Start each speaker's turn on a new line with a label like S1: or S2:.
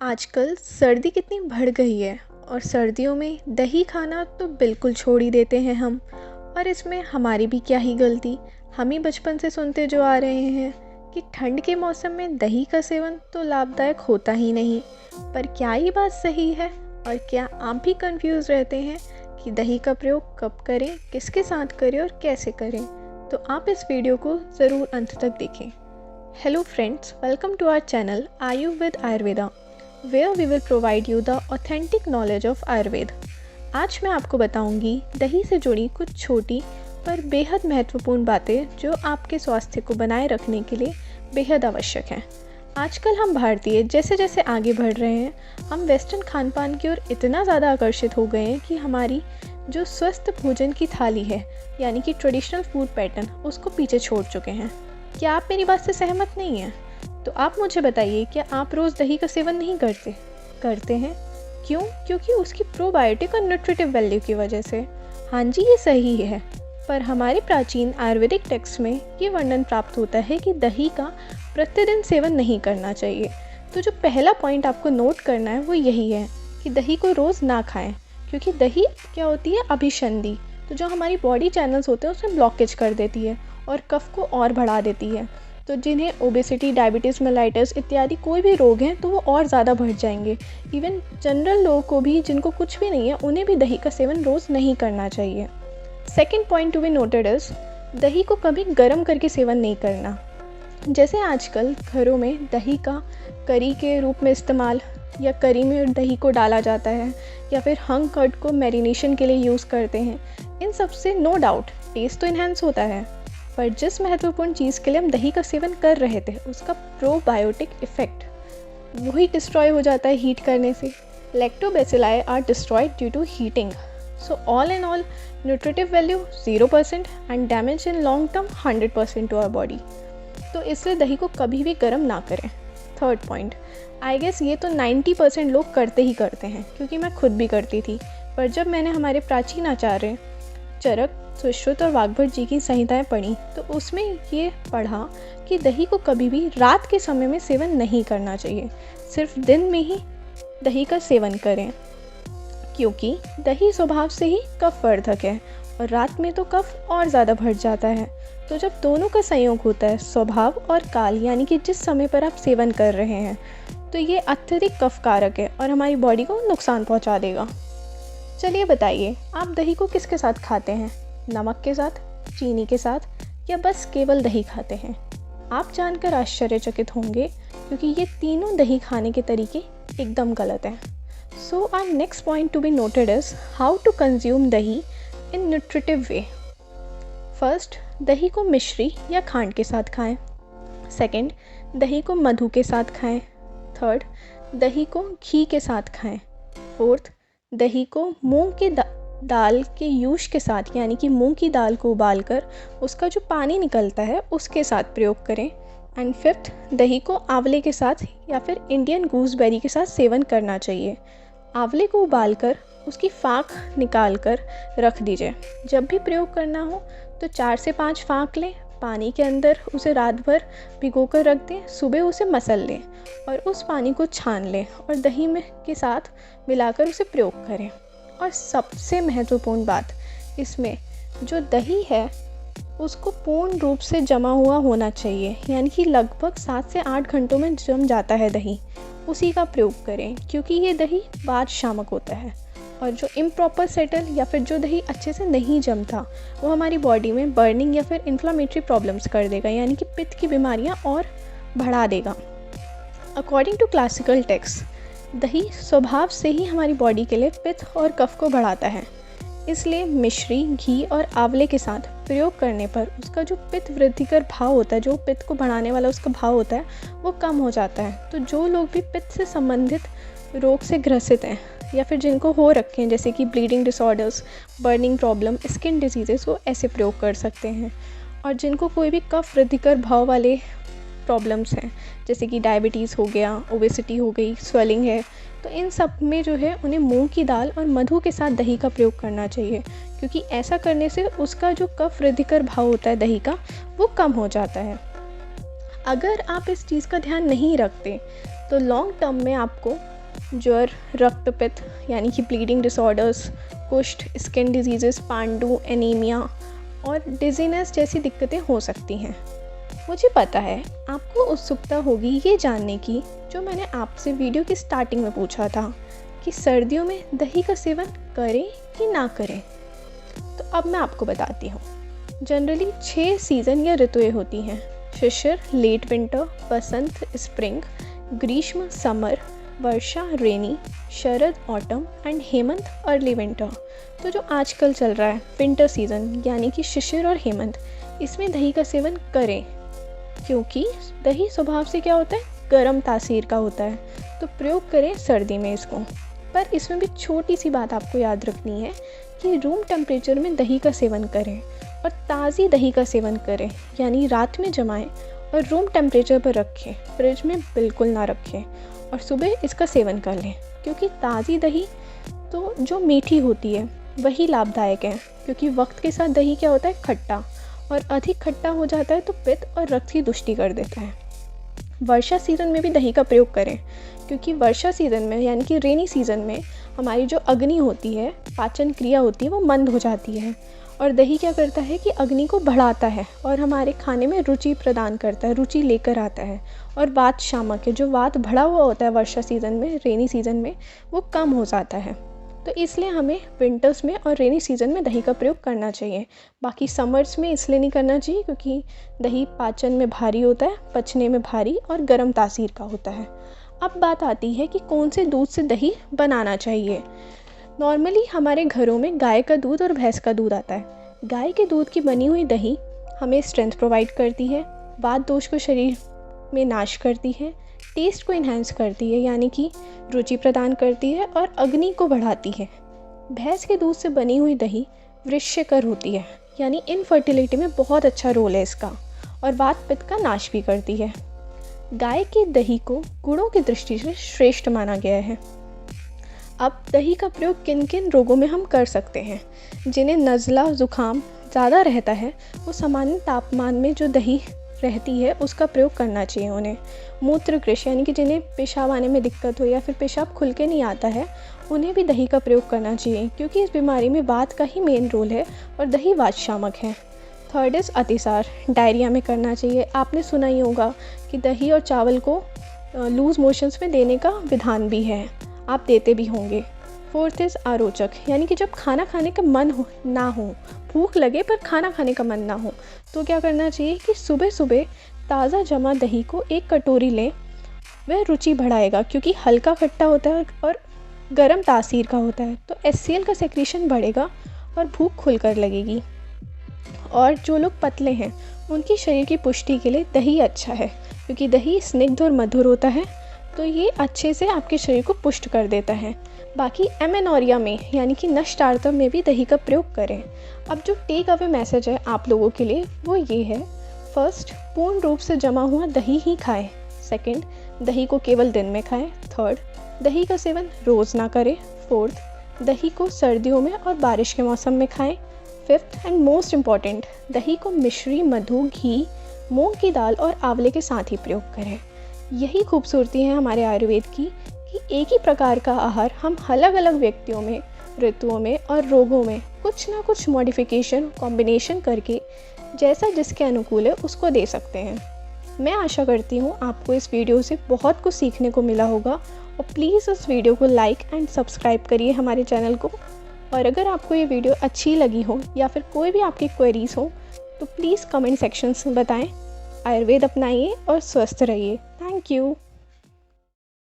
S1: आजकल सर्दी कितनी बढ़ गई है और सर्दियों में दही खाना तो बिल्कुल छोड़ ही देते हैं हम। और इसमें हमारी भी क्या ही गलती। हम ही बचपन से सुनते जो आ रहे हैं कि ठंड के मौसम में दही का सेवन तो लाभदायक होता ही नहीं। पर क्या ये बात सही है? और क्या आप भी कंफ्यूज रहते हैं कि दही का प्रयोग कब करें, किसके साथ करें और कैसे करें? तो आप इस वीडियो को ज़रूर अंत तक देखें। Hello friends, welcome to our channel Ayu with Ayurveda, where we will provide you the authentic knowledge of Ayurveda. आज मैं आपको बताऊंगी दही से जुड़ी कुछ छोटी पर बेहद महत्वपूर्ण बातें जो आपके स्वास्थ्य को बनाए रखने के लिए बेहद आवश्यक हैं। आजकल हम भारतीय जैसे जैसे आगे बढ़ रहे हैं, हम वेस्टर्न खान पान की ओर इतना ज़्यादा आकर्षित हो गए हैं कि हमारी जो स्वस्थ भोजन की थाली है, यानी कि ट्रेडिशनल फूड पैटर्न, उसको पीछे छोड़ चुके हैं। क्या आप मेरी बात से सहमत नहीं हैं? तो आप मुझे बताइए, क्या आप रोज़ दही का सेवन नहीं करते हैं? क्यों? क्योंकि उसकी प्रोबायोटिक और न्यूट्रिटिव वैल्यू की वजह से। हाँ जी, ये सही है। पर हमारे प्राचीन आयुर्वेदिक टेक्स्ट में ये वर्णन प्राप्त होता है कि दही का प्रतिदिन सेवन नहीं करना चाहिए। तो जो पहला पॉइंट आपको नोट करना है वो यही है कि दही को रोज़ ना खाएं, क्योंकि दही क्या होती है, अभिसंधि। तो जो हमारी बॉडी चैनल्स होते हैं उसमें ब्लॉकेज कर देती है और कफ को और बढ़ा देती है। तो जिन्हें ओबेसिटी, डायबिटीज़ मेलाइटिस इत्यादि कोई भी रोग हैं तो वो और ज़्यादा बढ़ जाएंगे। इवन जनरल लोगों को भी, जिनको कुछ भी नहीं है, उन्हें भी दही का सेवन रोज़ नहीं करना चाहिए। Second point to be noted is, दही को कभी गर्म करके सेवन नहीं करना। जैसे आजकल घरों में दही का करी के रूप में इस्तेमाल, या करी में दही को डाला जाता है, या फिर हंग कर्ड को मैरिनेशन के लिए यूज़ करते हैं। इन सब से नो डाउट टेस्ट तो इन्हेंस होता है, पर जिस महत्वपूर्ण चीज़ के लिए हम दही का सेवन कर रहे थे, उसका प्रोबायोटिक इफेक्ट वही डिस्ट्रॉय हो जाता है हीट करने से। Lactobacilli are destroyed due to heating. So all in all, nutritive value 0% and damage in long term 100% to our body. तो इसलिए दही को कभी भी गर्म ना करें। थर्ड पॉइंट, आई गेस ये तो 90% लोग करते ही करते हैं, क्योंकि मैं खुद भी करती थी। पर जब मैंने हमारे प्राचीन आचार्य चरक, सुश्रुत और वाग्भट जी की संहिताएं पढ़ी, तो उसमें ये पढ़ा कि दही को कभी भी रात के समय में सेवन नहीं करना चाहिए, सिर्फ दिन में ही दही का सेवन करें, क्योंकि दही स्वभाव से ही कफवर्धक है और रात में तो कफ और ज़्यादा बढ़ जाता है। तो जब दोनों का संयोग होता है, स्वभाव और काल, यानी कि जिस समय पर आप सेवन कर रहे हैं, तो ये अत्यधिक कफकारक है और हमारी बॉडी को नुकसान पहुँचा देगा। चलिए बताइए, आप दही को किसके साथ खाते हैं? नमक के साथ, चीनी के साथ, या बस केवल दही खाते हैं? आप जानकर आश्चर्यचकित होंगे, क्योंकि ये तीनों दही खाने के तरीके एकदम गलत हैं। So our next point to be noted is how to consume दही इन न्यूट्रिटिव वे। फर्स्ट, दही को मिश्री या खांड के साथ खाएं। सेकंड, दही को मधु के साथ खाएं। थर्ड, दही को घी के साथ खाएं। फोर्थ, दही को मूंग की दाल के यूश के साथ, यानी कि मूंग की दाल को उबालकर उसका जो पानी निकलता है उसके साथ प्रयोग करें। एंड फिफ्थ, दही को आंवले के साथ या फिर इंडियन गूसबेरी के साथ सेवन करना चाहिए। आंवले को उबालकर उसकी फाँक निकाल कर रख दीजिए। जब भी प्रयोग करना हो तो 4 से 5 फाँक लें, पानी के अंदर उसे रात भर भिगोकर रख दें, सुबह उसे मसल लें और उस पानी को छान लें और दही में के साथ मिलाकर उसे प्रयोग करें। और सबसे महत्वपूर्ण बात, इसमें जो दही है उसको पूर्ण रूप से जमा हुआ होना चाहिए, यानी कि लगभग 7 से 8 घंटों में जम जाता है दही, उसी का प्रयोग करें, क्योंकि ये दही बाद शामक होता है। और जो इम्प्रॉपर सेटल या फिर जो दही अच्छे से नहीं जमता, वो हमारी बॉडी में बर्निंग या फिर इन्फ्लामेटरी प्रॉब्लम्स कर देगा, यानी कि पित्त की बीमारियां और बढ़ा देगा। अकॉर्डिंग टू क्लासिकल टेक्स्ट, दही स्वभाव से ही हमारी बॉडी के लिए पित्त और कफ को बढ़ाता है। इसलिए मिश्री, घी और आंवले के साथ प्रयोग करने पर उसका जो पित्त वृद्धिकर भाव होता है, जो पित्त को बढ़ाने वाला उसका भाव होता है, वो कम हो जाता है। तो जो लोग भी पित्त से संबंधित रोग से ग्रसित हैं या फिर जिनको हो रखे हैं, जैसे कि bleeding disorders, burning problem, skin diseases, वो ऐसे प्रयोग कर सकते हैं। और जिनको कोई भी कफ वृद्धिकर भाव वाले प्रॉब्लम्स हैं, जैसे कि डायबिटीज़ हो गया, ओबेसिटी हो गई, स्वेलिंग है, तो इन सब में जो है उन्हें मूंग की दाल और मधु के साथ दही का प्रयोग करना चाहिए, क्योंकि ऐसा करने से उसका जो कफ वृद्धिकर भाव होता है दही का, वो कम हो जाता है। अगर आप इस चीज़ का ध्यान नहीं रखते तो लॉन्ग टर्म में आपको ज्वर, रक्तपित्त यानी कि ब्लीडिंग डिसऑर्डर्स, कुष्ठ, स्किन डिजीज़ेस, पांडु, एनीमिया और डिजीनेस जैसी दिक्कतें हो सकती हैं। मुझे पता है आपको उत्सुकता होगी ये जानने की, जो मैंने आपसे वीडियो की स्टार्टिंग में पूछा था कि सर्दियों में दही का सेवन करें कि ना करें। तो अब मैं आपको बताती हूँ। जनरली 6 सीज़न या ऋतुएं होती हैं। शिशिर लेट विंटर, बसंत स्प्रिंग, ग्रीष्म summer, Varsha rainy, Sharad autumn and Hemant early winter. तो जो आजकल चल रहा है विंटर सीज़न यानी कि शिशिर और हेमंत, इसमें दही का सेवन करें, क्योंकि दही स्वभाव से क्या होता है, गर्म तासीर का होता है। तो प्रयोग करें सर्दी में इसको। पर इसमें भी छोटी सी बात आपको याद रखनी है कि रूम टेम्परेचर में दही का सेवन करें और ताज़ी दही का सेवन करें, यानी रात में जमाएं और रूम टेम्परेचर पर रखें, फ्रिज में बिल्कुल ना रखें और सुबह इसका सेवन कर लें। क्योंकि ताज़ी दही तो जो मीठी होती है वही लाभदायक है, क्योंकि वक्त के साथ दही क्या होता है, खट्टा, और अधिक खट्टा हो जाता है तो पित्त और रक्त की दुष्टि कर देता है। वर्षा सीज़न में भी दही का प्रयोग करें, क्योंकि वर्षा सीज़न में यानी कि रेनी सीज़न में हमारी जो अग्नि होती है, पाचन क्रिया होती है, वो मंद हो जाती है। और दही क्या करता है कि अग्नि को बढ़ाता है और हमारे खाने में रुचि प्रदान करता है, रुचि लेकर आता है। और वात शामक है, जो वात बढ़ा हुआ होता है वर्षा सीज़न में, रेनी सीज़न में, वो कम हो जाता है। तो इसलिए हमें विंटर्स में और रेनी सीज़न में दही का प्रयोग करना चाहिए। बाकी समर्स में इसलिए नहीं करना चाहिए क्योंकि दही पाचन में भारी होता है, पचने में भारी और गर्म तासीर का होता है। अब बात आती है कि कौन से दूध से दही बनाना चाहिए। नॉर्मली हमारे घरों में गाय का दूध और भैंस का दूध आता है। गाय के दूध की बनी हुई दही हमें स्ट्रेंथ प्रोवाइड करती है, वात दोष को शरीर में नाश करती है, टेस्ट को इन्हेंस करती है यानी कि रुचि प्रदान करती है और अग्नि को बढ़ाती है। भैंस के दूध से बनी हुई दही वृश्यकर होती है, यानी इनफर्टिलिटी में बहुत अच्छा रोल है इसका, और वात पित्त का नाश भी करती है। गाय की दही को गुणों की दृष्टि से श्रेष्ठ माना गया है। अब दही का प्रयोग किन किन रोगों में हम कर सकते हैं। जिन्हें नज़ला ज़ुकाम ज़्यादा रहता है, वो सामान्य तापमान में जो दही रहती है उसका प्रयोग करना चाहिए उन्हें। मूत्र कृषि यानी कि जिन्हें पेशाब आने में दिक्कत हो या फिर पेशाब खुल के नहीं आता है, उन्हें भी दही का प्रयोग करना चाहिए, क्योंकि इस बीमारी में वात का ही मेन रोल है और दही वात शामक है। थर्ड इज़ अतिसार, डायरिया में करना चाहिए। आपने सुना ही होगा कि दही और चावल को लूज़ मोशंस में देने का विधान भी है, आप देते भी होंगे। फोर्थ इज़ आरोचक, यानी कि जब खाना खाने का मन ना हो, भूख लगे पर खाना खाने का मन ना हो, तो क्या करना चाहिए कि सुबह सुबह ताज़ा जमा दही को 1 कटोरी लें। वह रुचि बढ़ाएगा, क्योंकि हल्का खट्टा होता है और गर्म तासीर का होता है, तो HCl का सेक्रेशन बढ़ेगा और भूख खुलकर लगेगी। और जो लोग पतले हैं उनकी शरीर की पुष्टि के लिए दही अच्छा है, क्योंकि दही स्निग्ध और मधुर होता है, तो ये अच्छे से आपके शरीर को पुष्ट कर देता है। बाकी एमेनोरिया में यानी कि नष्टार्थम में भी दही का प्रयोग करें। अब जो टेक अवे मैसेज है आप लोगों के लिए वो ये है। फर्स्ट, पूर्ण रूप से जमा हुआ दही ही खाएं। सेकंड, दही को केवल दिन में खाएं। थर्ड, दही का सेवन रोज़ ना करें। फोर्थ, दही को सर्दियों में और बारिश के मौसम में खाएं। फिफ्थ एंड मोस्ट इम्पॉर्टेंट, दही को मिश्री, मधु, घी, मूंग की दाल और आंवले के साथ ही प्रयोग करें। यही खूबसूरती है हमारे आयुर्वेद की कि एक ही प्रकार का आहार हम अलग अलग व्यक्तियों में, ऋतुओं में और रोगों में कुछ ना कुछ मॉडिफिकेशन, कॉम्बिनेशन करके जैसा जिसके अनुकूल है उसको दे सकते हैं। मैं आशा करती हूँ आपको इस वीडियो से बहुत कुछ सीखने को मिला होगा, और प्लीज़ इस वीडियो को लाइक एंड सब्सक्राइब करिए हमारे चैनल को। और अगर आपको ये वीडियो अच्छी लगी हो या फिर कोई भी आपकी क्वेरीज हो तो प्लीज़ कमेंट सेक्शन में बताएं। आयुर्वेद अपनाइए और स्वस्थ रहिए। Thank you.